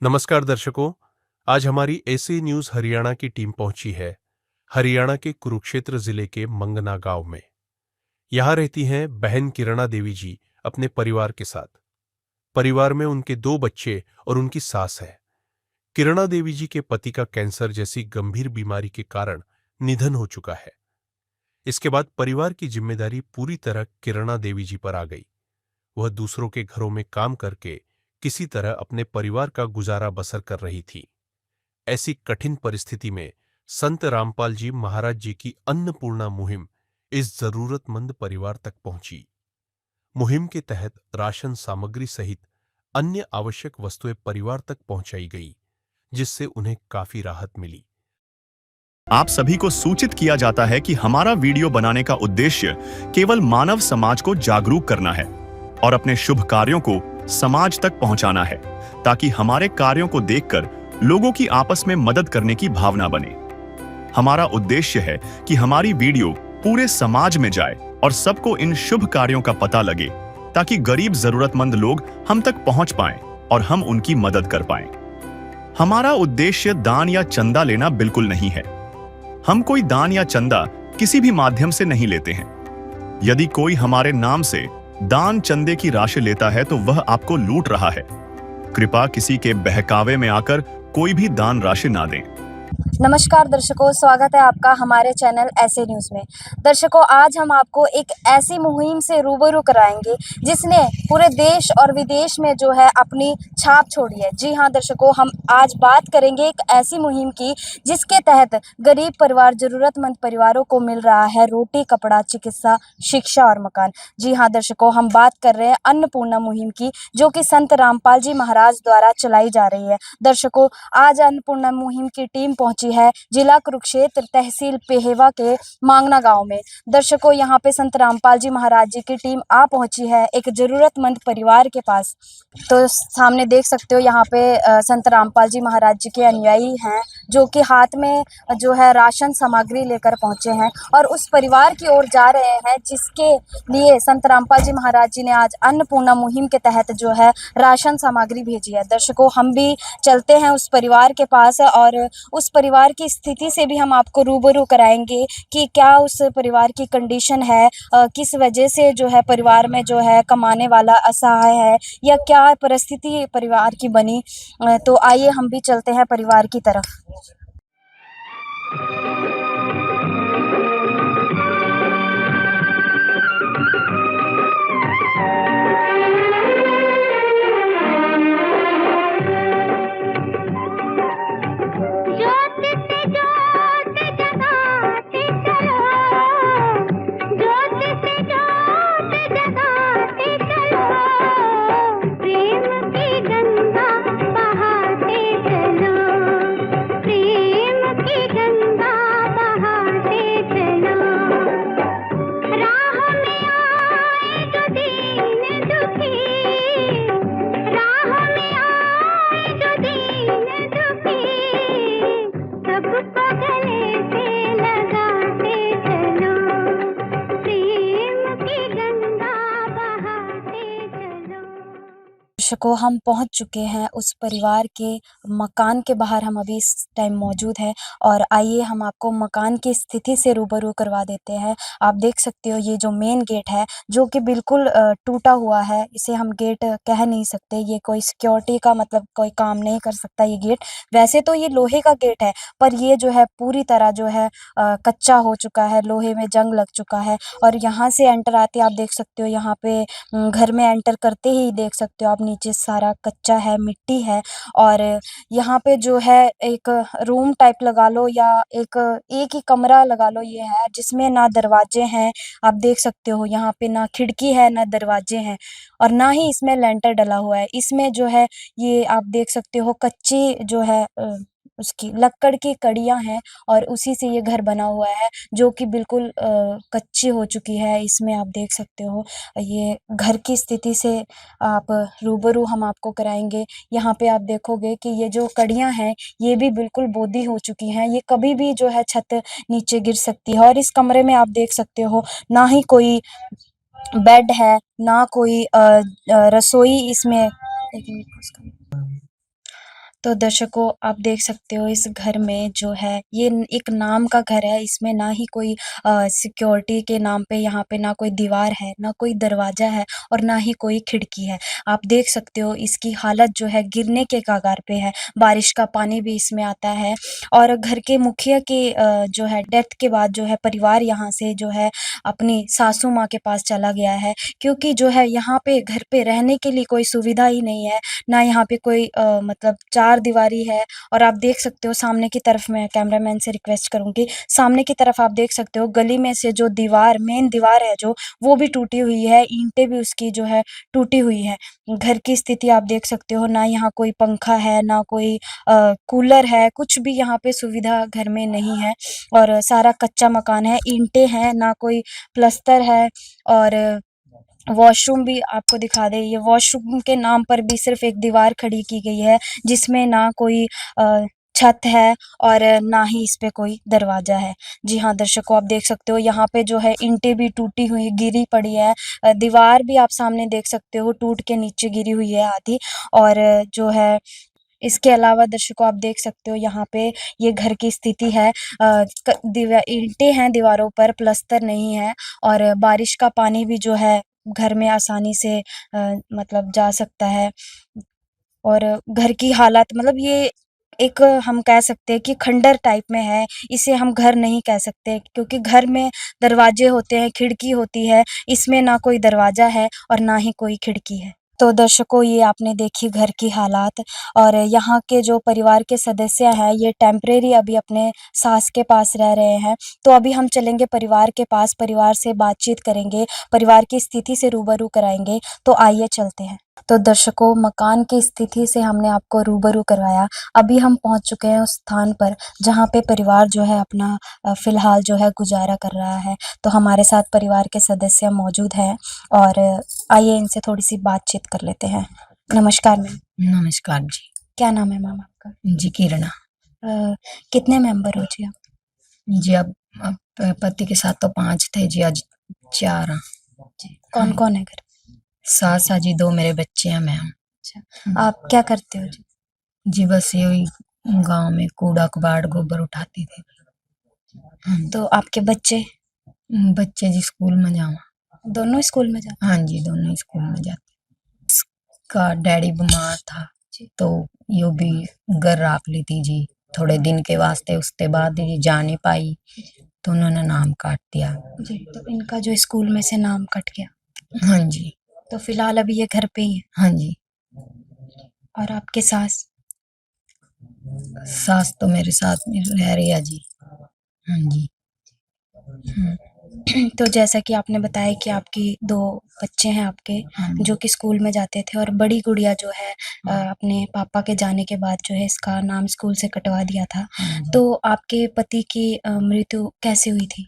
नमस्कार दर्शकों। आज हमारी एसी न्यूज हरियाणा की टीम पहुंची है हरियाणा के कुरुक्षेत्र जिले के मंगना गांव में। यहां रहती हैं बहन किरणा देवी जी अपने परिवार के साथ। परिवार में उनके 2 बच्चे और उनकी सास है। किरणा देवी जी के पति का कैंसर जैसी गंभीर बीमारी के कारण निधन हो चुका है। इसके बाद परिवार की जिम्मेदारी पूरी तरह किरणा देवी जी पर आ गई। वह दूसरों के घरों में काम करके किसी तरह अपने परिवार का गुजारा बसर कर रही थी। ऐसी कठिन परिस्थिति में संत रामपाल जी महाराज जी की अन्नपूर्णा मुहिम इस जरूरतमंद परिवार तक पहुंची। मुहिम के तहत राशन सामग्री सहित अन्य आवश्यक वस्तुएं परिवार तक पहुंचाई गई, जिससे उन्हें काफी राहत मिली। आप सभी को सूचित किया जाता है कि हमारा वीडियो बनाने का उद्देश्य केवल मानव समाज को जागरूक करना है और अपने शुभ कार्यों को समाज तक पहुंचाना है, ताकि हमारे कार्यों को देखकर लोगों की आपस में मदद करने की भावना बने। हमारा उद्देश्य है कि हमारी वीडियो पूरे समाज में जाए और सबको इन शुभ कार्यों का पता लगे, ताकि गरीब जरूरतमंद लोग हम तक पहुंच पाएं और हम उनकी मदद कर पाएं। हमारा उद्देश्य दान या चंदा लेना बिल्कुल नहीं है। हम कोई दान या चंदा किसी भी माध्यम से नहीं लेते हैं। यदि कोई हमारे नाम से दान चंदे की राशि लेता है तो वह आपको लूट रहा है। कृपया किसी के बहकावे में आकर कोई भी दान राशि ना दें। नमस्कार दर्शकों, स्वागत है आपका हमारे चैनल ऐसे न्यूज़ में। दर्शकों, आज हम आपको एक ऐसी मुहिम से रूबरू कराएंगे जिसने पूरे देश और विदेश में जो है अपनी छाप छोड़ी है। जी हाँ दर्शकों, हम आज बात करेंगे एक ऐसी मुहिम की जिसके तहत गरीब परिवार, ज़रूरतमंद परिवारों को मिल रहा है रोटी, कपड़ा, चिकित्सा, शिक्षा और मकान। जी हाँ दर्शकों, हम बात कर रहे हैं अन्नपूर्णा मुहिम की, जो कि संत रामपाल जी महाराज द्वारा चलाई जा रही है। दर्शकों, आज अन्नपूर्णा मुहिम की टीम पहुंची है जिला कुरुक्षेत्र, तहसील पेहेवा के मांगना गांव में। दर्शकों, यहां पे संत रामपाल जी महाराज जी की टीम आ पहुंची है एक जरूरतमंद परिवार के पास। तो सामने देख सकते हो यहाँ पे संत रामपाल जी महाराज जी के अनुयायी हैं, जो कि हाथ में जो है राशन सामग्री लेकर पहुंचे हैं और उस परिवार की ओर जा रहे हैं जिसके लिए संत रामपाल जी महाराज जी ने आज अन्नपूर्णा मुहिम के तहत जो है राशन सामग्री भेजी है। दर्शकों, हम भी चलते हैं उस परिवार के पास और उस परिवार की स्थिति से भी हम आपको रूबरू कराएंगे कि क्या उस परिवार की कंडीशन है, किस वजह से जो है परिवार में जो है कमाने वाला असहाय है, या क्या परिस्थिति परिवार की बनी। तो आइए हम भी चलते हैं परिवार की तरफ। दर्शकों, हम पहुंच चुके हैं उस परिवार के मकान के बाहर। हम अभी इस टाइम मौजूद हैं और आइए हम आपको मकान की स्थिति से रूबरू करवा देते हैं। आप देख सकते हो ये जो मेन गेट है, जो कि बिल्कुल टूटा हुआ है। इसे हम गेट कह नहीं सकते, ये कोई सिक्योरिटी का मतलब कोई काम नहीं कर सकता ये गेट। वैसे तो ये लोहे का गेट है, पर ये जो है पूरी तरह जो है कच्चा हो चुका है, लोहे में जंग लग चुका है। और यहाँ से एंटर आते आप देख सकते हो, यहाँ पे घर में एंटर करते ही देख सकते हो आप नीचे सारा कच्चा है, मिट्टी है। और यहाँ पे जो है एक रूम टाइप लगा लो या एक ही कमरा लगा लो ये है, जिसमें ना दरवाजे हैं। आप देख सकते हो यहाँ पे ना खिड़की है ना दरवाजे हैं और ना ही इसमें लेंटर डला हुआ है। इसमें जो है ये आप देख सकते हो कच्ची जो है उसकी लक्कड़ की कड़ियाँ हैं और उसी से ये घर बना हुआ है, जो कि बिल्कुल कच्ची हो चुकी है। इसमें आप देख सकते हो ये घर की स्थिति से आप रूबरू हम आपको कराएंगे। यहाँ पे आप देखोगे कि ये जो कड़ियाँ हैं ये भी बिल्कुल बोदी हो चुकी हैं, ये कभी भी जो है छत नीचे गिर सकती है। और इस कमरे में आप देख सकते हो ना ही कोई बेड है, ना कोई रसोई इसमें। तो दर्शकों आप देख सकते हो इस घर में जो है ये एक नाम का घर है, इसमें ना ही कोई सिक्योरिटी के नाम पे यहाँ पे ना कोई दीवार है, ना कोई दरवाजा है और ना ही कोई खिड़की है। आप देख सकते हो इसकी हालत जो है गिरने के कगार पे है, बारिश का पानी भी इसमें आता है और घर के मुखिया के जो है डेथ के बाद जो है परिवार यहाँ से जो है अपनी सासू माँ के पास चला गया है, क्योंकि जो है यहाँ पे घर पे रहने के लिए कोई सुविधा ही नहीं है, ना यहाँ पे कोई मतलब चारदीवारी है। और आप देख सकते हो सामने की तरफ, मैं कैमरामैन से रिक्वेस्ट करूँगी, सामने की तरफ आप देख सकते हो गली में से जो दीवार, मेन दीवार है जो, वो भी टूटी हुई है, ईंटें भी उसकी जो है टूटी हुई है। घर की स्थिति आप देख सकते हो, ना यहाँ कोई पंखा है, ना कोई कूलर है, कुछ भी यहाँ पे सुविधा घर में नहीं है और सारा कच्चा मकान है, ईंटें हैं, ना कोई प्लस्तर है। और वॉशरूम भी आपको दिखा दें, ये वॉशरूम के नाम पर भी सिर्फ एक दीवार खड़ी की गई है, जिसमें ना कोई छत है और ना ही इस पे कोई दरवाजा है। जी हाँ दर्शकों, आप देख सकते हो यहाँ पे जो है ईंटें भी टूटी हुई गिरी पड़ी है, दीवार भी आप सामने देख सकते हो टूट के नीचे गिरी हुई है आधी। और जो है इसके अलावा दर्शकों आप देख सकते हो यहाँ पे ये घर की स्थिति है, ईंटें हैं दीवारों पर, प्लस्तर नहीं है और बारिश का पानी भी जो है घर में आसानी से मतलब जा सकता है। और घर की हालत मतलब ये एक हम कह सकते हैं कि खंडर टाइप में है, इसे हम घर नहीं कह सकते, क्योंकि घर में दरवाजे होते हैं, खिड़की होती है, इसमें ना कोई दरवाजा है और ना ही कोई खिड़की है। तो दर्शकों ये आपने देखी घर की हालात, और यहाँ के जो परिवार के सदस्य हैं ये टेम्परेरी अभी अपने सास के पास रह रहे हैं। तो अभी हम चलेंगे परिवार के पास, परिवार से बातचीत करेंगे, परिवार की स्थिति से रूबरू कराएंगे। तो आइए चलते हैं। तो दर्शकों मकान की स्थिति से हमने आपको रूबरू करवाया, अभी हम पहुंच चुके हैं उस स्थान पर जहां पे परिवार जो है अपना फिलहाल जो है गुजारा कर रहा है। तो हमारे साथ परिवार के सदस्य मौजूद हैं और आइए इनसे थोड़ी सी बातचीत कर लेते हैं। नमस्कार मैम। नमस्कार जी। क्या नाम है मैम आपका? जी किरणा। कितने मेंबर हो जी आप? जी अब पति के साथ तो 5 थे जी, आज 4 हैं। कौन हाँ। कौन है घर? सास है जी, 2 मेरे बच्चे हैं मैम। अच्छा, आप क्या करते हो जी? जी बस यही गांव में कूड़ा कबाड़ गोबर उठाती थी। तो आपके बच्चे? बच्चे जी स्कूल में जावा। दोनों स्कूल में जाते? हाँ जी, दोनों स्कूल में जाते। इसका डैडी बीमार था तो यो भी घर राख ली थी जी थोड़े दिन के वास्ते, उसके बाद ये जा नहीं पाई तो उन्होंने नाम काट दिया। जी, तो इनका जो स्कूल में से नाम कट गया। हाँ जी। तो फिलहाल अभी ये घर पे ही है। हाँ जी। और आपके सास? सास तो मेरे साथ में रह रही है जी। हाँ जी। तो जैसा कि आपने बताया कि आपकी 2 बच्चे हैं आपके, हाँ जो कि स्कूल में जाते थे, और बड़ी गुड़िया जो है अपने पापा के जाने के बाद जो है इसका नाम स्कूल से कटवा दिया था। हाँ जी। तो आपके पति की मृत्यु कैसे हुई थी?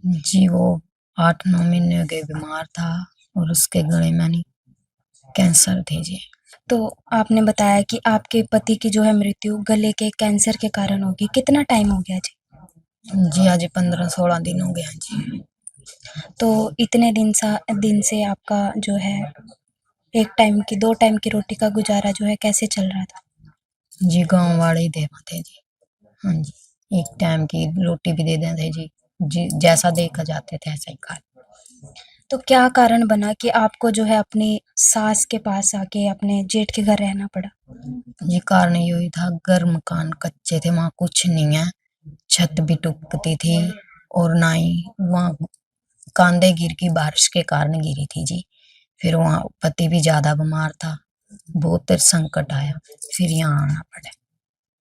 जी वो 8-9 महीने हो गए बीमार था और उसके गले में नहीं कैंसर थे जी। तो आपने बताया कि आपके पति की जो है मृत्यु गले के कैंसर के कारण होगी, कितना टाइम हो गया जी? जी आज 15-16 दिन हो गए हैं जी। तो इतने दिन से आपका जो है 1 टाइम की 2 टाइम की रोटी का गुजारा जो है कैसे चल रहा था? जी गाँव वाले ही देते थे जी। हाँ जी, 1 टाइम की रोटी भी दे देते जी। जी जैसा देखा जाते थे ऐसा ही खा। तो क्या कारण बना कि आपको जो है अपनी सास के पास आके अपने जेठ के घर रहना पड़ा? ये कारण यही था, घर मकान कच्चे थे, वहाँ कुछ नहीं है, छत भी टूटती थी और ना ही वहाँ कांदे गिर की बारिश के कारण गिरी थी जी। फिर वहाँ पति भी ज्यादा बीमार था, बहुत संकट आया, फिर यहाँ आना पड़ा।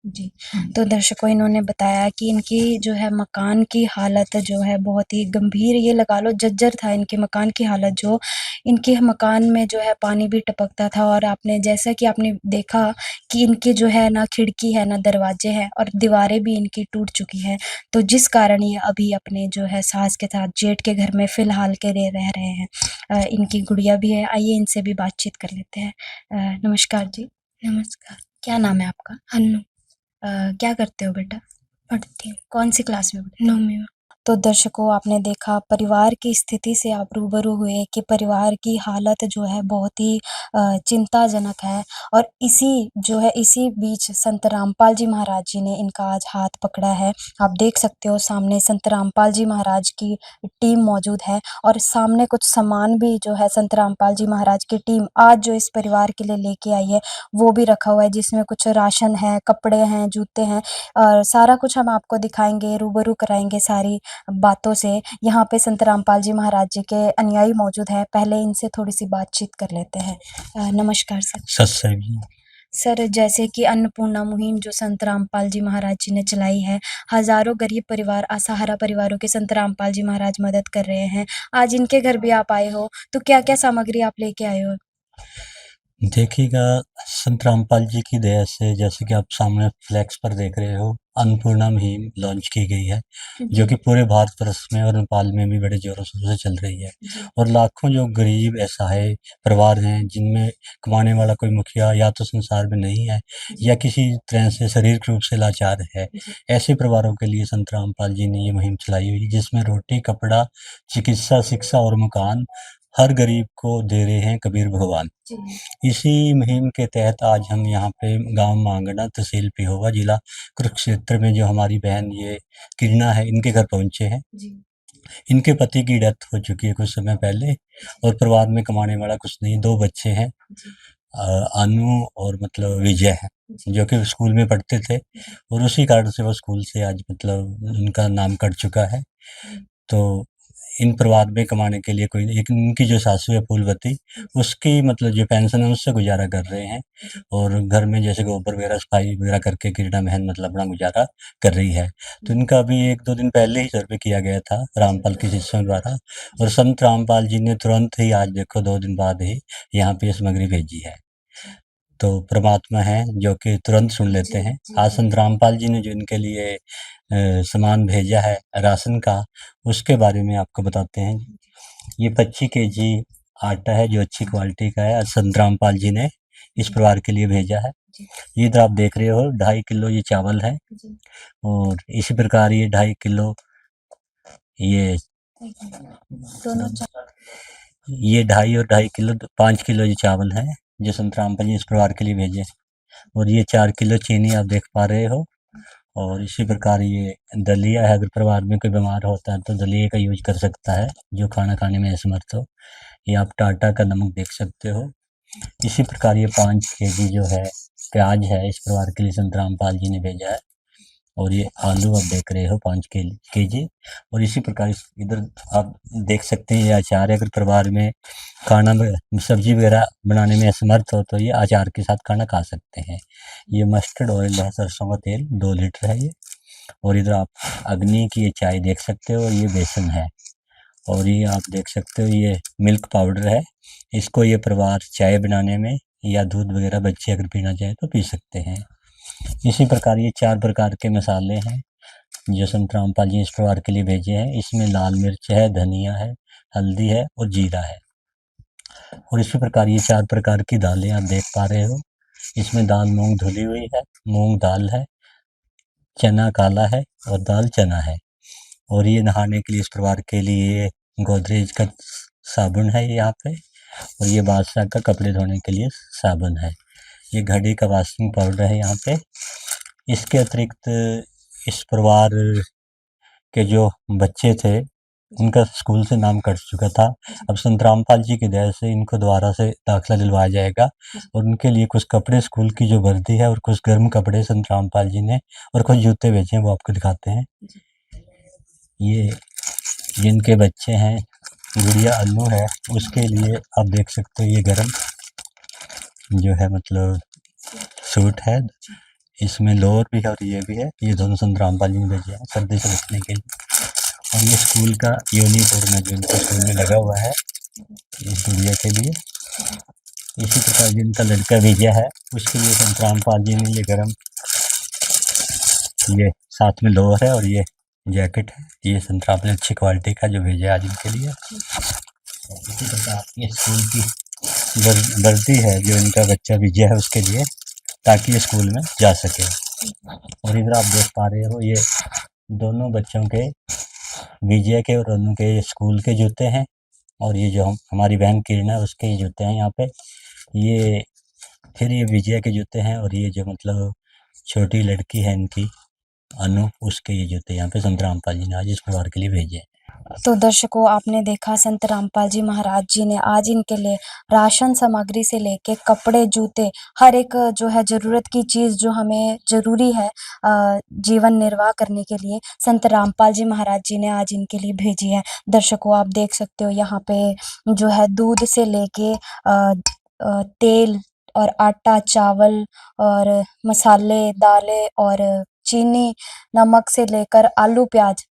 जी, तो दर्शकों इन्होंने बताया कि इनकी जो है मकान की हालत जो है बहुत ही गंभीर, ये लगा लो जर्जर था इनके मकान की हालत जो, इनके मकान में जो है पानी भी टपकता था और आपने जैसा कि आपने देखा कि इनके जो है ना खिड़की है ना दरवाजे हैं और दीवारें भी इनकी टूट चुकी हैं। तो जिस कारण ये अभी अपने जो है सास के साथ जेठ के घर में फ़िलहाल के लिए रह रहे हैं। इनकी गुड़िया भी है, आइए इनसे भी बातचीत कर लेते हैं। नमस्कार जी। नमस्कार। क्या नाम है आपका? अन्नू। क्या करते हो बेटा? पढ़ती हूँ। कौन सी क्लास में पढ़ती हो? 9वीं में। तो दर्शकों आपने देखा परिवार की स्थिति से आप रूबरू हुए कि परिवार की हालत जो है बहुत ही चिंताजनक है और इसी बीच संत रामपाल जी महाराज जी ने इनका आज हाथ पकड़ा है। आप देख सकते हो सामने संत रामपाल जी महाराज की टीम मौजूद है और सामने कुछ सामान भी जो है संत रामपाल जी महाराज की टीम आज जो इस परिवार के लिए लेके आई है वो भी रखा हुआ है, जिसमें कुछ राशन है, कपड़े हैं, जूते हैं और सारा कुछ हम आपको दिखाएँगे, रूबरू कराएँगे सारी बातों से। यहाँ पे संत रामपाल जी महाराज जी के अनुयायी मौजूद हैं। पहले इनसे थोड़ी-सी बातचीत कर लेते हैं। नमस्कार सर। सत्संग जी। सर जैसे कि अन्नपूर्णा मुहिम जो संत रामपाल जी महाराज जी ने चलाई है, हज़ारों गरीब परिवार, असहारा परिवारों की संत रामपाल जी महाराज मदद कर रहे हैं। आज इनके घर भी आप आए हो, तो क्या-क्या सामग्री आप लेके आए हो? देखिएगा, संत रामपाल जी की दया से जैसे कि आप सामने फ्लैक्स पर देख रहे हो, अन्नपूर्णा मुहिम लॉन्च की गई है, जो कि पूरे भारतवर्ष में और नेपाल में भी बड़े ज़ोरों शोरों से चल रही है। और लाखों जो गरीब असहाय परिवार हैं, जिनमें कमाने वाला कोई मुखिया या तो संसार में नहीं है या किसी तरह से शारीरिक रूप से लाचार है, ऐसे परिवारों के लिए संत रामपाल जी ने ये मुहिम चलाई हुई है, जिसमें रोटी, कपड़ा, चिकित्सा, शिक्षा और मकान हर गरीब को दे रहे हैं कबीर भगवान। इसी मुहिम के तहत आज हम यहाँ पे गाँव मांगना, तहसील पिहोवा, जिला कुरुक्षेत्र में जो हमारी बहन ये किरणा है, इनके घर पहुँचे हैं। इनके पति की डेथ हो चुकी है कुछ समय पहले और परिवार में कमाने वाला कुछ नहीं, 2 बच्चे हैं, अनु और मतलब विजय है, जो कि स्कूल में पढ़ते थे और उसी कारण से वो स्कूल से आज मतलब उनका नाम कट चुका है। तो इन परिवार में कमाने के लिए कोई नहीं, एक इनकी जो सासू है फूलवती, उसकी मतलब जो पेंशन है उससे गुजारा कर रहे हैं और घर में जैसे गोबर वगैरह सफाई वगैरह करके किरणा बहन मतलब अपना गुजारा कर रही है। तो इनका अभी 1-2 दिन पहले ही सर्वे किया गया था रामपाल के शिष्यों द्वारा और संत रामपाल जी ने तुरंत ही आज देखो 2 दिन बाद ही यहाँ पे सामग्री भेजी है। तो परमात्मा है जो कि तुरंत सुन लेते हैं। आज संत रामपाल जी ने जो इनके लिए सामान भेजा है राशन का, उसके बारे में आपको बताते हैं। ये 25 केजी आटा है जो अच्छी क्वालिटी का है, आज संत रामपाल जी ने इस परिवार के लिए भेजा है। ये इधर आप देख रहे हो 2.5 किलो ये चावल है और इसी प्रकार ये 2.5 किलो ये 2.5 और 2.5 किलो 5 किलो ये चावल है जो संत रामपाल जी इस परिवार के लिए भेजे और ये 4 किलो चीनी आप देख पा रहे हो और इसी प्रकार ये दलिया है। अगर परिवार में कोई बीमार होता है तो दलिया का यूज कर सकता है जो खाना खाने में असमर्थ हो। ये आप टाटा का नमक देख सकते हो। इसी प्रकार ये 5 केजी जो है प्याज है इस परिवार के लिए संत रामपाल जी ने भेजा है और ये आलू आप देख रहे हो 5 केजी और इसी प्रकार इधर आप देख सकते हैं ये अचार है। अगर परिवार में खाना सब्जी वगैरह बनाने में असमर्थ हो तो ये अचार के साथ खाना खा सकते हैं। ये मस्टर्ड ऑयल है, सरसों का तेल 2 लीटर है ये और इधर आप अग्नि की ये चाय देख सकते हो और ये बेसन है और ये आप देख सकते हो ये मिल्क पाउडर है। इसको ये परिवार चाय बनाने में या दूध वगैरह बच्चे अगर पीना चाहे तो पी सकते हैं। इसी प्रकार ये 4 प्रकार के मसाले हैं जो संत रामपाल जी इस परिवार के लिए भेजे हैं। इसमें लाल मिर्च है, धनिया है, हल्दी है और जीरा है और इसी प्रकार ये 4 प्रकार की दालें आप देख पा रहे हो। इसमें दाल मूंग धुली हुई है, मूंग दाल है, चना काला है और दाल चना है और ये नहाने के लिए इस परिवार के लिए गोदरेज का साबुन है यहाँ पे और ये बादशाह का कपड़े धोने के लिए साबुन है। ये घड़ी का वॉशिंग पाउडर है यहाँ पे। इसके अतिरिक्त इस परिवार के जो बच्चे थे उनका स्कूल से नाम कट चुका था। अब संत रामपाल जी की दया से इनको दोबारा से दाखिला दिलवाया जाएगा और उनके लिए कुछ कपड़े स्कूल की जो वर्दी है और कुछ गर्म कपड़े संत रामपाल जी ने और कुछ जूते भेजे हैं वो आपको दिखाते हैं। ये जिनके बच्चे हैं गुड़िया अल्लू है उसके लिए आप देख सकते हो ये गर्म जो है मतलब सूट है। इसमें लोअर भी है और ये भी है। ये दोनों संत रामपाल जी ने भेजे हैं सर्दी से बचने के लिए और ये स्कूल का यूनिफॉर्म है जो इनके स्कूल में लगा हुआ है इस गुड़िया के लिए। इसी प्रकार जिनका लड़का भेजा है उसके लिए संत रामपाल जी ने ये गर्म ये साथ में लोअर है और ये जैकेट है। ये संत रामपाल अच्छी क्वालिटी का जो भेजा आज इनके लिए। इसी प्रकार ये स्कूल की वर्दी है जो इनका बच्चा विजय है उसके लिए ताकि ये स्कूल में जा सके। और इधर आप देख पा रहे हो ये दोनों बच्चों के विजय के और उनके स्कूल के जूते हैं। और ये जो हमारी बहन किरण है उसके जूते हैं यहाँ पे। ये फिर ये विजय के जूते हैं, और ये जो मतलब छोटी लड़की है इनकी अनु, उसके ये जूते यहाँ पे संत रामपाल जी ने आज इस परिवार के लिए भेजे हैं। तो दर्शकों, आपने देखा संत रामपाल जी महाराज जी ने आज इनके लिए राशन सामग्री से लेके कपड़े, जूते, हर एक जो है जरूरत की चीज जो हमें जरूरी है जीवन निर्वाह करने के लिए, संत रामपाल जी महाराज जी ने आज इनके लिए भेजी है। दर्शकों, आप देख सकते हो यहाँ पे जो है दूध से लेके तेल और आटा, चावल और मसाले, दालें और चीनी, नमक से लेकर आलू, प्याज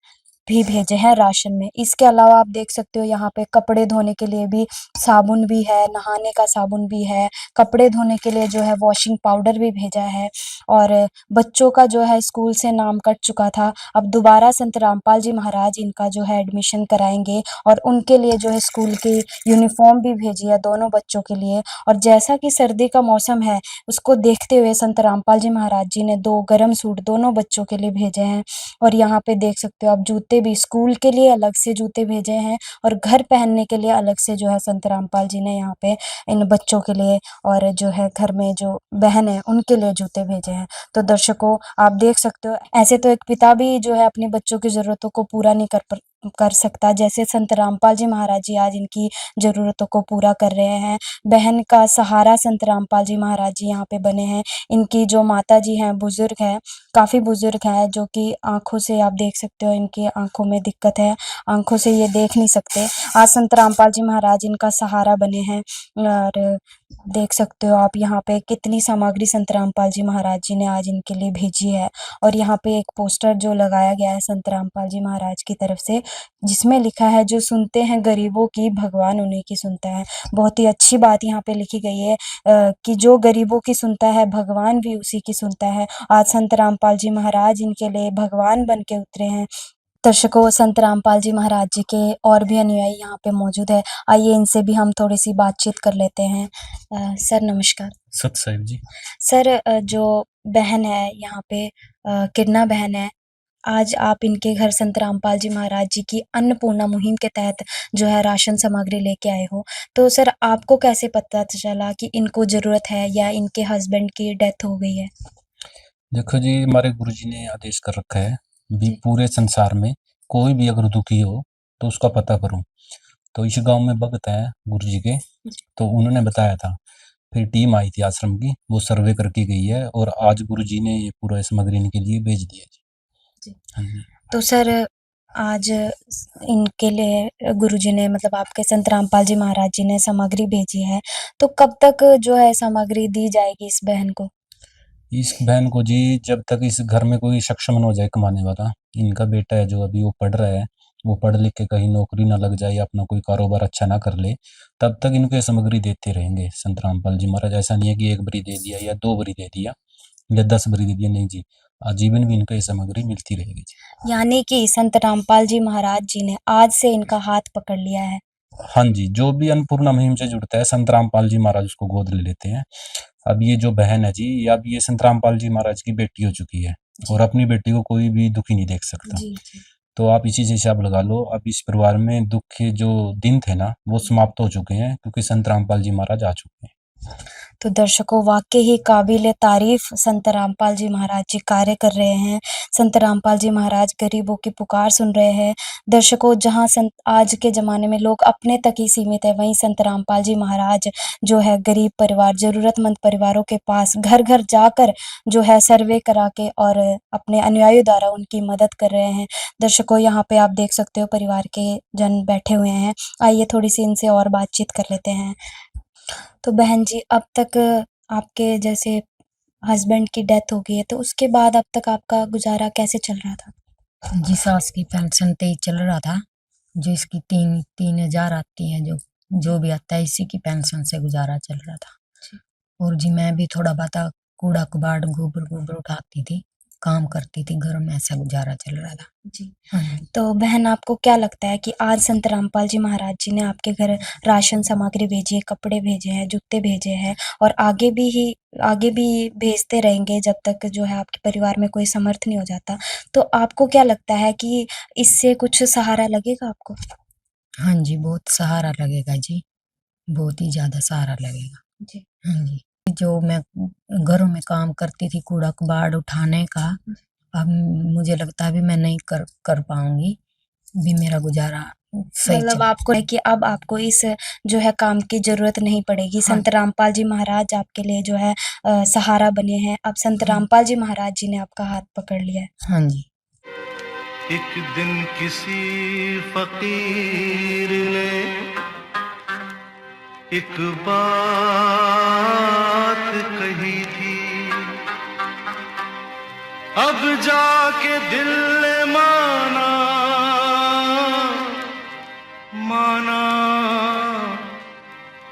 भी भेजे हैं राशन में। इसके अलावा आप देख सकते हो यहाँ पे कपड़े धोने के लिए भी साबुन भी है, नहाने का साबुन भी है, कपड़े धोने के लिए जो है वॉशिंग पाउडर भी भेजा है। और बच्चों का जो है स्कूल से नाम कट चुका था, अब दोबारा संत रामपाल जी महाराज इनका जो है एडमिशन कराएंगे और उनके लिए जो है स्कूल की यूनिफॉर्म भी भेजी है दोनों बच्चों के लिए। और जैसा कि सर्दी का मौसम है, उसको देखते हुए संत रामपाल जी महाराज जी ने 2 गर्म सूट दोनों बच्चों के लिए भेजे हैं। और यहाँ पे देख सकते हो आप जूते भी स्कूल के लिए अलग से जूते भेजे हैं और घर पहनने के लिए अलग से जो है संत रामपाल जी ने यहाँ पे इन बच्चों के लिए और जो है घर में जो बहन है उनके लिए जूते भेजे हैं। तो दर्शकों, आप देख सकते हो ऐसे तो एक पिता भी जो है अपने बच्चों की जरूरतों को पूरा नहीं कर सकता, जैसे संत रामपाल जी महाराज जी आज इनकी जरूरतों को पूरा कर रहे हैं। बहन का सहारा संत रामपाल जी महाराज जी यहाँ पे बने हैं। इनकी जो माता जी हैं बुजुर्ग हैं, काफ़ी बुजुर्ग हैं, जो कि आँखों से आप देख सकते हो इनकी आँखों में दिक्कत है, आँखों से ये देख नहीं सकते। आज संत रामपाल जी महाराज इनका सहारा बने हैं। और देख सकते हो आप यहाँ पे कितनी सामग्री संत रामपाल जी महाराज जी ने आज इनके लिए भेजी है। और यहाँ पे एक पोस्टर जो लगाया गया है संत रामपाल जी महाराज की तरफ से, जिसमें लिखा है, जो सुनते हैं गरीबों की, भगवान उन्हीं की सुनता है। बहुत ही अच्छी बात यहाँ पे लिखी गई है कि जो गरीबों की सुनता है, भगवान भी उसी की सुनता है। आज संत रामपाल जी महाराज इनके लिए भगवान बन के उतरे हैं। दर्शकों, संत रामपाल जी महाराज जी के और भी अनुयायी यहाँ पे मौजूद है, आइए इनसे भी हम थोड़ी सी बातचीत कर लेते हैं। सर नमस्कार। सत साहिब जी। सर, जो बहन है यहाँ पे किरणा बहन है, आज आप इनके घर संत रामपाल जी महाराज जी की अन्नपूर्णा मुहिम के तहत जो है राशन सामग्री लेके आए हो, तो सर आपको कैसे पता चला कि इनको ज़रूरत है या इनके हस्बैंड की डेथ हो गई है? देखो जी, हमारे गुरुजी ने आदेश कर रखा है भी जी। पूरे संसार में कोई भी अगर दुखी हो तो उसका पता करूं। तो इस गांव में भगत है गुरुजी के, तो उन्होंने बताया था। फिर टीम आई थी आश्रम की, वो सर्वे करके गई है और आज गुरुजी ने ये पूरा सामग्री इनके लिए भेज दिया जी। जी। हाँ जी। तो सर आज इनके लिए गुरुजी ने मतलब आपके संत रामपाल जी महाराज जी ने सामग्री भेजी है, तो कब तक जो है सामग्री दी जाएगी इस बहन को? इस बहन को जी जब तक इस घर में कोई सक्षम न हो जाए कमाने वाला, इनका बेटा है जो अभी वो पढ़ रहा है, वो पढ़ लिख के कहीं नौकरी ना लग जाए या अपना कोई कारोबार अच्छा ना कर ले, तब तक इनको ये सामग्री देते रहेंगे संत रामपाल जी महाराज। ऐसा नहीं है कि 1 बरी दे दिया या 2 बरी दे दिया या 10 बरी दे दिया, नहीं जी, आजीवन भी इनको ये सामग्री मिलती रहेगी जी। यानी कि संत रामपाल जी महाराज जी ने आज से इनका हाथ पकड़ लिया है। हाँ जी, जो भी अन्नपूर्णा मुहिम से जुड़ता है संत रामपाल जी महाराज उसको गोद ले लेते हैं। अब ये जो बहन है जी, अब ये संत रामपाल जी महाराज की बेटी हो चुकी है और अपनी बेटी को कोई भी दुखी नहीं देख सकता। जी, जी। तो आप इसी से हिसाब लगा लो, अब इस परिवार में दुख के जो दिन थे ना, वो समाप्त हो चुके हैं क्योंकि संत रामपाल जी महाराज आ चुके हैं। तो दर्शकों, वाक़ई ही काबिल तारीफ़ संत रामपाल जी महाराज जी कार्य कर रहे हैं। संत रामपाल जी महाराज गरीबों की पुकार सुन रहे हैं। दर्शकों, जहाँ संत आज के ज़माने में लोग अपने तक ही सीमित है, वहीं संत रामपाल जी महाराज जो है गरीब परिवार, ज़रूरतमंद परिवारों के पास घर-घर जाकर जो है सर्वे करा के और अपने अनुयायियों द्वारा उनकी मदद कर रहे हैं। दर्शकों, यहाँ पे आप देख सकते हो परिवार के जन बैठे हुए हैं। आइए थोड़ी-सी इनसे और बातचीत कर लेते हैं। तो बहन जी, अब तक आपके जैसे हस्बैंड की डेथ हो गई है, तो उसके बाद अब तक आपका गुज़ारा कैसे चल रहा था? जी सास की पेंशन पे ही चल रहा था, जो इसकी 3,000 आती है, जो भी आता है इसी की पेंशन से गुजारा चल रहा था। और जी मैं भी थोड़ा बहुत कूड़ा कबाड़ गोबर उठाती थी। काम करती थी, घर में ऐसा गुजारा चल रहा था। जी। हाँ जी। तो बहन आपको क्या लगता है कि आज संत रामपाल जी महाराज जी ने आपके घर राशन सामग्री भेजी है, कपड़े भेजे हैं, जूते भेजे हैं और आगे भी भेजते रहेंगे जब तक जो है आपके परिवार में कोई समर्थ नहीं हो जाता। तो आपको क्या लगता है कि इससे कुछ सहारा लगेगा आपको? हाँ जी, बहुत सहारा लगेगा जी, बहुत ही ज़्यादा सहारा लगेगा। जी। हाँ जी। जो मैं घरों में काम करती थी कूड़ा-कबाड़ उठाने का, अब मुझे लगता है अभी मैं नहीं कर पाऊँगी, भी मेरा गुज़ारा सही मतलब चल। आपको है कि अब आपको इस जो है काम की ज़रूरत नहीं पड़ेगी। हाँ। संत रामपाल जी महाराज आपके लिए जो है सहारा बने हैं। अब संत रामपाल जी महाराज जी ने आपका हाथ पकड़ लिया है। हाँ जी। एक दिन किसी फकीर ने एक बात कही थी, अब जाके दिल ने माना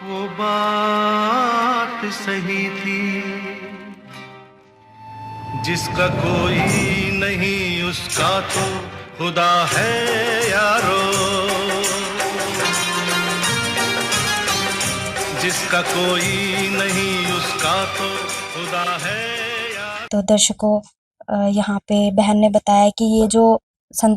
वो बात सही थी। जिसका कोई नहीं उसका तो खुदा है यारो, जिसका कोई नहीं उसका तो खुदा है यारो। तो दर्शकों यहाँ पे बहन ने बताया कि ये जो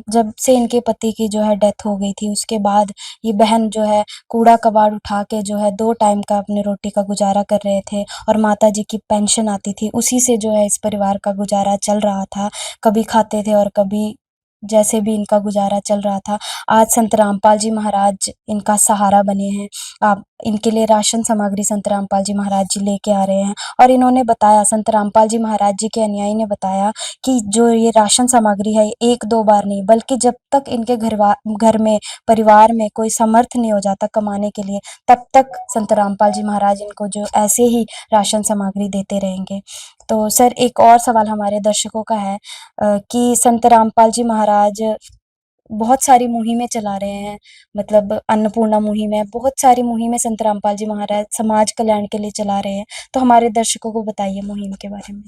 जब से इनके पति की जो है डेथ हो गई थी उसके बाद ये बहन जो है कूड़ा कबाड़ उठा के जो है 2 टाइम का अपनी रोटी का गुजारा कर रहे थे और माताजी की पेंशन आती थी, उसी से जो है इस परिवार का गुजारा चल रहा था। कभी खाते थे और कभी जैसे भी इनका गुजारा चल रहा था। आज संत रामपाल जी महाराज इनका सहारा बने हैं। आप इनके लिए राशन सामग्री संत रामपाल जी महाराज जी लेके आ रहे हैं और इन्होंने बताया, संत रामपाल जी महाराज जी के अनुयायी ने बताया कि जो ये राशन सामग्री है 1-2 बार नहीं बल्कि जब तक इनके घर में परिवार में कोई समर्थ नहीं हो जाता कमाने के लिए, तब तक संत रामपाल जी महाराज इनको जो ऐसे ही राशन सामग्री देते रहेंगे। तो सर एक और सवाल हमारे दर्शकों का है कि संत रामपाल जी महाराज बहुत सारी मुहिमें चला रहे हैं, मतलब अन्नपूर्णा मुहिम है, बहुत सारी मुहिमें संत रामपाल जी महाराज समाज कल्याण के लिए चला रहे हैं। तो हमारे दर्शकों को बताइए मुहिम के बारे में।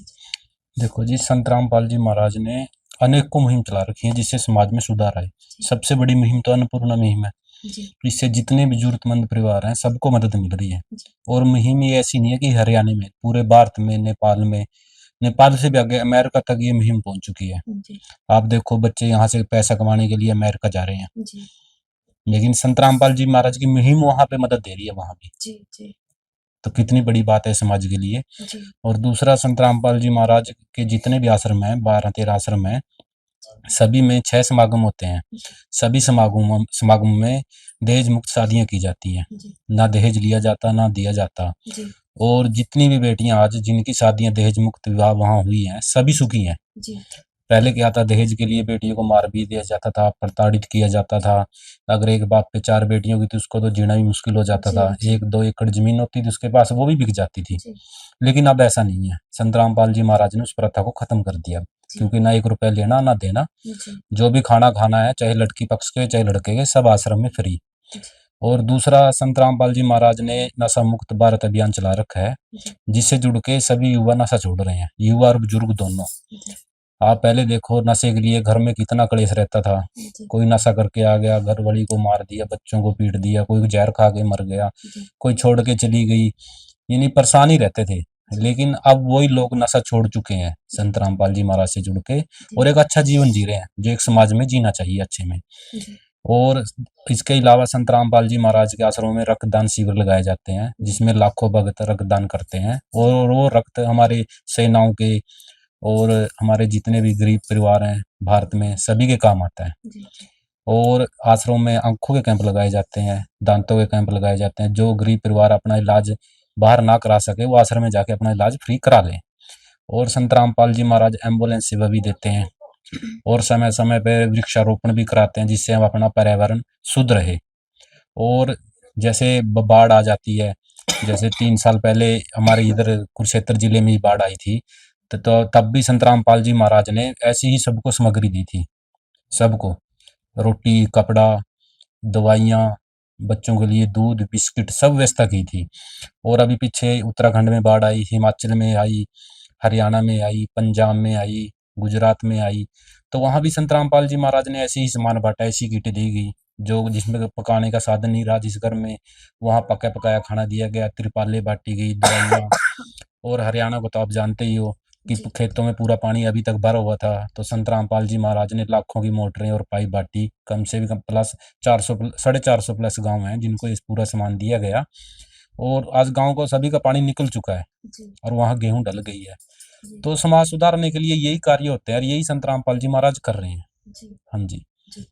देखो जी, संत रामपाल जी महाराज ने अनेकों मुहिम चला रखी है जिससे समाज में सुधार आए। सबसे बड़ी मुहिम तो अन्नपूर्णा मुहिम है। जी। इससे जितने भी जरूरतमंद परिवार हैं सबको मदद मिल रही है। और मुहिम ये ऐसी नहीं है कि हरियाणा में, पूरे भारत में, नेपाल से भी आगे अमेरिका तक ये मुहिम पहुंच चुकी है। जी। आप देखो, बच्चे यहाँ से पैसा कमाने के लिए अमेरिका जा रहे हैं, जी। लेकिन संत रामपाल जी महाराज की मुहिम वहां पे मदद दे रही है वहां भी। जी। जी। तो कितनी बड़ी बात है समाज के लिए। जी। और दूसरा, संत रामपाल जी महाराज के जितने भी आश्रम हैं, 12-13 आश्रम हैं, सभी में 6 समागम होते हैं। सभी समागम में दहेज मुक्त शादियां की जाती हैं। ना दहेज लिया जाता, ना दिया जाता। जी। और जितनी भी बेटियां आज जिनकी शादियां दहेज मुक्त विवाह वहां हुई हैं, सभी सुखी हैं। जी। पहले क्या था, दहेज के लिए बेटियों को मार भी दिया जाता था, प्रताड़ित किया जाता था। अगर एक बाप पे 4 बेटियों की थी उसको तो जीना भी मुश्किल हो जाता था। 1-2 एकड़ जमीन होती थी उसके पास, वो भी बिक जाती थी। लेकिन अब ऐसा नहीं है। संत रामपाल जी महाराज ने उस प्रथा को खत्म कर दिया, क्योंकि ना 1 रुपया लेना ना देना। जो भी खाना खाना है, चाहे लड़की पक्ष के चाहे लड़के के, सब आश्रम में फ्री। और दूसरा, संत रामपाल जी महाराज ने नशा मुक्त भारत अभियान चला रखा है, जिससे जुड़ के सभी युवा नशा छोड़ रहे हैं, युवा और बुजुर्ग दोनों। आप पहले देखो, नशे के लिए घर में कितना क्लेश रहता था। कोई नशा करके आ गया, घर वाली को मार दिया, बच्चों को पीट दिया, कोई जहर खा के मर गया, कोई छोड़ के चली गई, यानी परेशान ही रहते थे। लेकिन अब वही लोग नशा छोड़ चुके हैं संत रामपाल जी महाराज से जुड़ के, और एक अच्छा जीवन जी रहे हैं, जो एक समाज में जीना चाहिए अच्छे में। और इसके अलावा संत रामपाल जी महाराज के आश्रमों में रक्तदान शिविर लगाए जाते हैं, जिसमें लाखों भक्त रक्तदान करते हैं। और वो रक्त हमारे सेनाओं के और हमारे जितने भी गरीब परिवार हैं भारत में, सभी के काम आता है। और आश्रमों में आंखों के कैंप लगाए जाते हैं, दांतों के कैंप लगाए जाते हैं। जो गरीब परिवार अपना इलाज बाहर ना करा सके, वो आश्रम में जाके अपना इलाज फ्री करा लें। और संत रामपाल जी महाराज एम्बुलेंस सेवा भी देते हैं और समय समय पे वृक्षारोपण भी कराते हैं, जिससे हम अपना पर्यावरण शुद्ध रहे। और जैसे बाढ़ आ जाती है, जैसे 3 साल पहले हमारे इधर कुरुक्षेत्र जिले में ही बाढ़ आई थी, तो तब भी संत रामपाल जी महाराज ने ऐसी ही सबको सामग्री दी थी, सबको रोटी, कपड़ा, दवाइयाँ, बच्चों के लिए दूध, बिस्किट, सब व्यवस्था की थी। और अभी पीछे उत्तराखंड में बाढ़ आई, हिमाचल में आई, हरियाणा में आई, पंजाब में आई, गुजरात में आई, तो वहाँ भी संत रामपाल जी महाराज ने ऐसे ही सामान बांटा, ऐसी किटें दी गई जो जिसमें पकाने का साधन नहीं रहा, जिस घर में वहाँ पका पकाया खाना दिया गया, तिरपालें बांटी गई, दवाइयाँ। और हरियाणा को तो आप जानते ही हो कि जी। खेतों में पूरा पानी अभी तक भरा हुआ था, तो संत रामपाल जी महाराज ने लाखों की मोटरें और पाइप बांटी। कम से कम प्लस 400 450 प्लस गांव हैं जिनको इस पूरा सामान दिया गया, और आज गांव को सभी का पानी निकल चुका है जी। और वहाँ गेहूं डल गई है। जी। तो समाज सुधारने के लिए यही कार्य होते हैं और यही संत रामपाल जी महाराज कर रहे हैं। जी। हाँ जी। जी।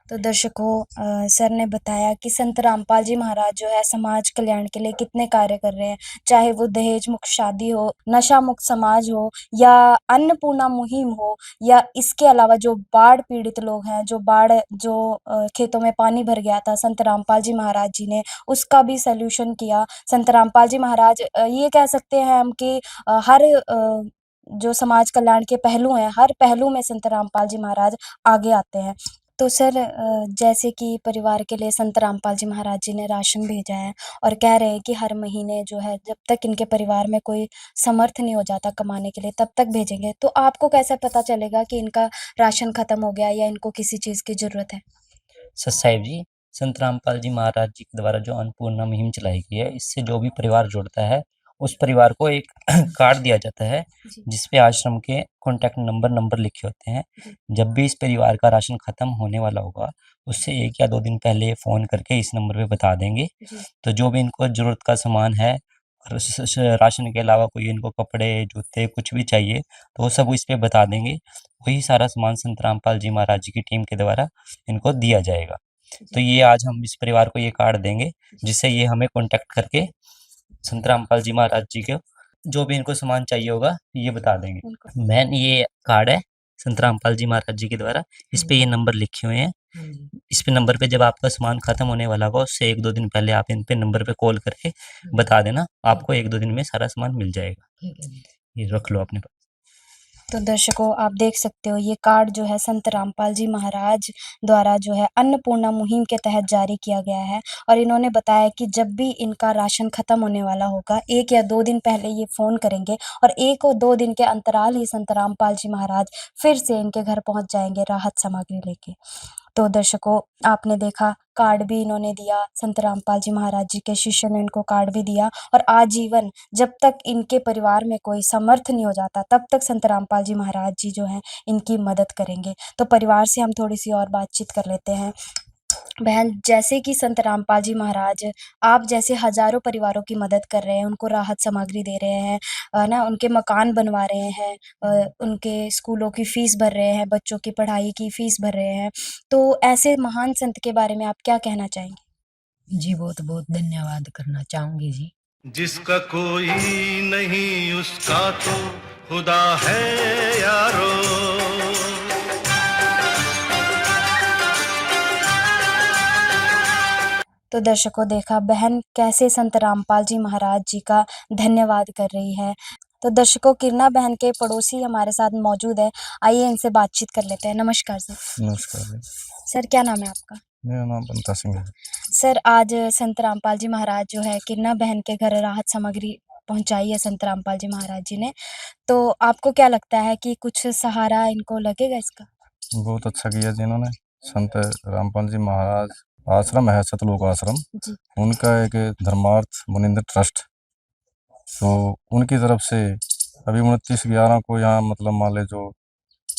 तो दर्शकों, सर ने बताया कि संत रामपाल जी महाराज जो है समाज कल्याण के लिए कितने कार्य कर रहे हैं, चाहे वो दहेज मुक्त शादी हो, नशा मुक्त समाज हो, या अन्नपूर्णा मुहिम हो, या इसके अलावा जो बाढ़ पीड़ित लोग हैं, जो खेतों में पानी भर गया था, संत रामपाल जी महाराज जी ने उसका भी सॉल्यूशन किया। संत रामपाल जी महाराज, ये कह सकते हैं हम कि जो समाज कल्याण के पहलू हैं, हर पहलू में संत रामपाल जी महाराज आगे आते हैं। तो सर, जैसे कि परिवार के लिए संत रामपाल जी महाराज जी ने राशन भेजा है और कह रहे हैं कि हर महीने जो है जब तक इनके परिवार में कोई समर्थ नहीं हो जाता कमाने के लिए तब तक भेजेंगे, तो आपको कैसे पता चलेगा कि इनका राशन खत्म हो गया या इनको किसी चीज़ की ज़रूरत है? सर साहिब जी, संत रामपाल जी महाराज जी के द्वारा जो अन्नपूर्णा मुहिम चलाई गई है, इससे जो भी परिवार जुड़ता है, उस परिवार को एक कार्ड दिया जाता है, जी। जिस पे आश्रम के कॉन्टैक्ट नंबर लिखे होते हैं। जी। जब भी इस परिवार का राशन खत्म होने वाला होगा, उससे 1 या 2 दिन पहले फ़ोन करके इस नंबर पे बता देंगे। जी। तो जो भी इनको ज़रूरत का सामान है और स स राशन के अलावा कोई इनको कपड़े, जूते कुछ भी चाहिए, तो वो सब इस पे बता देंगे। वही सारा सामान संत रामपाल जी महाराज जी की टीम के द्वारा इनको दिया जाएगा। तो ये आज हम इस परिवार को ये कार्ड देंगे, जिससे ये हमें कॉन्टैक्ट करके संत रामपाल जी महाराज जी को जो भी इनको सामान चाहिए होगा, ये बता देंगे। उनको मेन ये कार्ड है संत रामपाल जी महाराज जी के द्वारा, इस पे ये नंबर लिखे हुए हैं। इस पे नंबर पे जब आपका सामान खत्म होने वाला होगा, उससे 1-2 दिन पहले आप इन पे नंबर पे कॉल करके बता देना, आपको 1-2 दिन में सारा सामान मिल जाएगा। ये रख लो अपने पास। तो दर्शकों, आप देख सकते हो ये कार्ड जो है संत रामपाल जी महाराज द्वारा जो है अन्नपूर्णा मुहिम के तहत जारी किया गया है, और इन्होंने बताया कि जब भी इनका राशन खत्म होने वाला होगा 1 या 2 दिन पहले ये फ़ोन करेंगे और 1 और 2 दिन के अंतराल ही संत रामपाल जी महाराज फिर से इनके घर पहुँच जाएँगे राहत सामग्री लेके। तो दर्शकों, आपने देखा कार्ड भी इन्होंने दिया, संत रामपाल जी महाराज जी के शिष्य ने इनको कार्ड भी दिया, और आजीवन जब तक इनके परिवार में कोई समर्थ नहीं हो जाता तब तक संत रामपाल जी महाराज जी जो हैं इनकी मदद करेंगे। तो परिवार से हम थोड़ी-सी और बातचीत कर लेते हैं। बहन, जैसे कि संत रामपाल जी महाराज आप जैसे हज़ारों परिवारों की मदद कर रहे हैं, उनको राहत सामग्री दे रहे हैं, ना उनके मकान बनवा रहे हैं, उनके स्कूलों की फ़ीस भर रहे हैं, बच्चों की पढ़ाई की फ़ीस भर रहे हैं। तो ऐसे महान संत के बारे में आप क्या कहना चाहेंगे? जी, बहुत-बहुत धन्यवाद करना चाहूँगी जी। जिसका कोई नहीं उसका तो खुदा है यारो। तो दर्शकों, देखा बहन कैसे संत रामपाल जी महाराज जी का धन्यवाद कर रही है। तो दर्शकों, किरणा बहन के पड़ोसी हमारे साथ मौजूद है, आइए इनसे बातचीत कर लेते हैं। नमस्कार सर। नमस्कार जी। सर, क्या नाम है आपका? मेरा नाम बंता सिंह है। सर, आज संत रामपाल जी महाराज जो है किरणा बहन के घर राहत सामग्री पहुँचाई है संत रामपाल जी महाराज जी ने। तो आपको क्या लगता है कि कुछ सहारा इनको लगेगा इसका? बहुत अच्छा किया जी इन्होंने। संत रामपाल जी महाराज आश्रम है सतलोक आश्रम, जी। उनका एक धर्मार्थ मुनिंद्र ट्रस्ट, तो उनकी तरफ से अभी 29/11 को यहाँ मतलब मान ले जो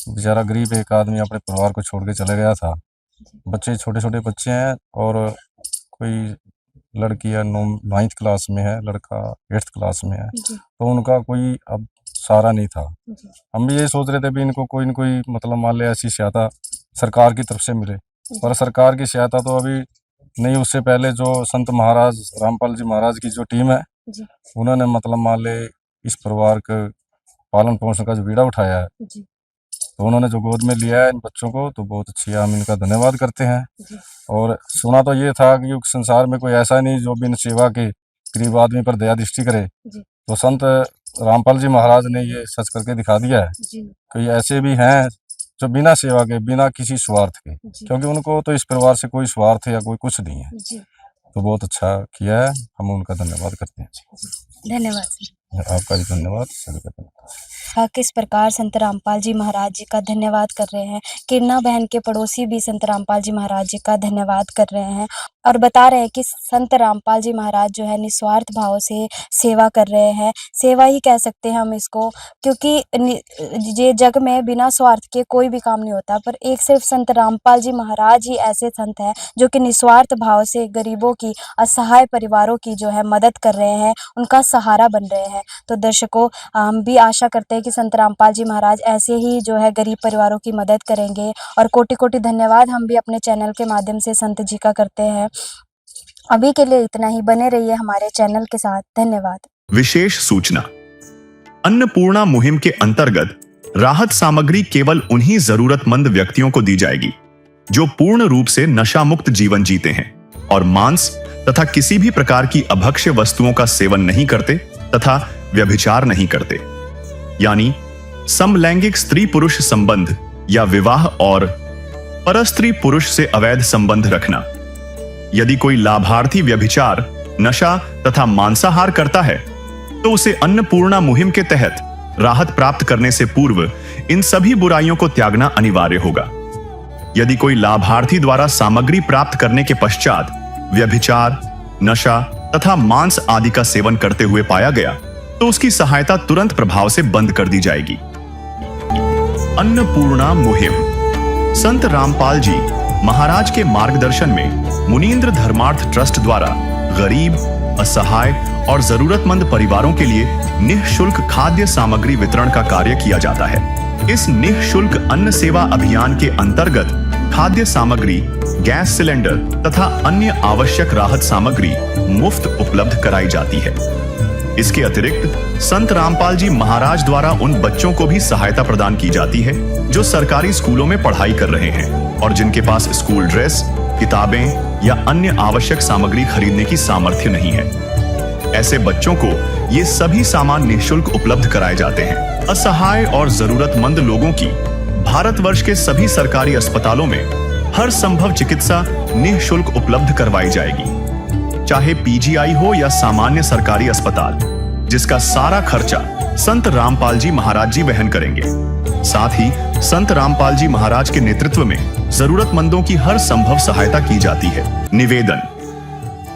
बेचारा गरीब एक आदमी अपने परिवार को छोड़ के चले गया था। बच्चे छोटे-छोटे बच्चे हैं और कोई लड़की है 9th क्लास में है, लड़का 8th क्लास में है, जी। तो उनका कोई अब सहारा नहीं था। जी। हम भी यही सोच रहे थे भी इनको कोई न कोई मतलब मान ले ऐसी सहायता सरकार की तरफ से मिले, पर सरकार की सहायता तो अभी नहीं। उससे पहले जो संत महाराज रामपाल जी महाराज की जो टीम है, जी। उन्होंने मतलब मान ले इस परिवार के पालन पोषण का जो बीड़ा उठाया है, जी। तो उन्होंने जो गोद में लिया है इन बच्चों को, तो बहुत अच्छी है, हम इनका धन्यवाद करते हैं। जी। और सुना तो ये था कि संसार में कोई ऐसा नहीं जो बिन सेवा के गरीब आदमी पर दया दृष्टि करे, जी। तो संत रामपाल जी महाराज ने ये सच करके दिखा दिया है जी। कि ऐसे भी हैं जो बिना सेवा के, बिना किसी स्वार्थ के, जी। क्योंकि उनको तो इस परिवार से कोई स्वार्थ या कोई कुछ नहीं है, जी। तो बहुत अच्छा किया है, हम उनका धन्यवाद करते हैं। धन्यवाद सर। आपका भी धन्यवाद, सभी का धन्यवाद। किस प्रकार संत रामपाल जी महाराज जी का धन्यवाद कर रहे हैं। किरना बहन के पड़ोसी भी संत रामपाल जी महाराज जी का धन्यवाद कर रहे हैं और बता रहे हैं कि संत रामपाल जी महाराज जो है निस्वार्थ भाव से सेवा कर रहे हैं। सेवा ही कह सकते हैं हम इसको, क्योंकि ये जग में बिना स्वार्थ के कोई भी काम नहीं होता, पर एक सिर्फ संत रामपाल जी महाराज ही ऐसे संत हैं जो कि निस्वार्थ भाव से गरीबों की, असहाय परिवारों की जो है मदद कर रहे हैं, उनका सहारा बन रहे हैं। तो दर्शकों, हम भी आशा करते हैं कि संत रामपाल जी महाराज ऐसे ही जो है गरीब परिवारों की मदद करेंगे। और कोटि कोटि धन्यवाद हम भी अपने चैनल के माध्यम से संत जी का करते हैं। अभी के लिए इतना ही, बने रहिए हमारे चैनल के साथ। धन्यवाद। विशेष सूचना, अन्नपूर्णा मुहिम के अंतर्गत राहत सामग्री केवल उन्हीं जरूरतमंद व्यक्तियों को दी जाएगी जो पूर्ण रूप से नशा मुक्त जीवन जीते हैं और मांस तथा किसी भी प्रकार की अभक्ष्य वस्तुओं का सेवन नहीं करते तथा व्यभिचार नहीं करते, यानी समलैंगिक स्त्री पुरुष संबंध या विवाह और परस्त्री पुरुष से अवैध संबंध रखना। यदि कोई लाभार्थी व्यभिचार, नशा तथा मांसाहार करता है तो उसे अन्नपूर्णा मुहिम के तहत राहत प्राप्त करने से पूर्व इन सभी बुराइयों को त्यागना अनिवार्य होगा। यदि कोई लाभार्थी द्वारा सामग्री प्राप्त करने के पश्चात व्यभिचार, नशा तथा मांस आदि का सेवन करते हुए पाया गया तो उसकी सहायता तुरंत प्रभाव से बंद कर दी जाएगी। अन्नपूर्णा मुहिम संत रामपाल जी महाराज के मार्गदर्शन में मुनींद्र धर्मार्थ ट्रस्ट द्वारा गरीब, असहाय और जरूरतमंद परिवारों के लिए निःशुल्क खाद्य सामग्री वितरण का कार्य किया जाता है। इस निःशुल्क अन्न सेवा अभियान के अंतर्गत खाद्य सामग्री, गैस सिलेंडर तथा अन्य आवश्यक राहत सामग्री मुफ्त उपलब्ध कराई जाती है। इसके अतिरिक्त संत रामपाल जी महाराज द्वारा उन बच्चों को भी सहायता प्रदान की जाती है जो सरकारी स्कूलों में पढ़ाई कर रहे हैं और जिनके पास स्कूल ड्रेस, किताबें या अन्य आवश्यक सामग्री खरीदने की सामर्थ्य नहीं है। ऐसे बच्चों को ये सभी सामान निःशुल्क उपलब्ध कराए जाते हैं। असहाय और जरूरतमंद लोगों की भारतवर्ष के सभी सरकारी अस्पतालों में हर संभव चिकित्सा निःशुल्क उपलब्ध करवाई जाएगी, चाहे पीजीआई हो या सामान्य सरकारी अस्पताल, जिसका सारा खर्चा संत रामपाल जी महाराज जी वहन करेंगे। साथ ही संत रामपाल जी महाराज के नेतृत्व में जरूरतमंदों की हर संभव सहायता की जाती है। निवेदन,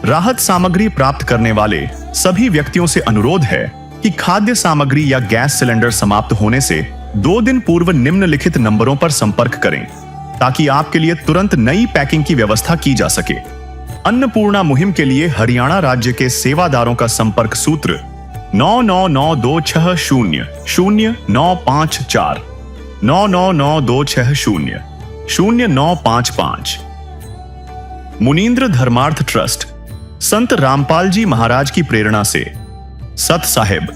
राहत सामग्री प्राप्त करने वाले सभी व्यक्तियों से अनुरोध है कि खाद्य सामग्री या गैस सिलेंडर समाप्त होने से 2 दिन पूर्व निम्नलिखित नंबरों पर संपर्क करें ताकि आपके लिए तुरंत नई पैकिंग की व्यवस्था की जा सके। अन्नपूर्णा मुहिम के लिए हरियाणा राज्य के सेवादारों का संपर्क सूत्र 9992600954 9992600955। मुनींद्र धर्मार्थ ट्रस्ट संत रामपाल जी महाराज की प्रेरणा से सत साहिब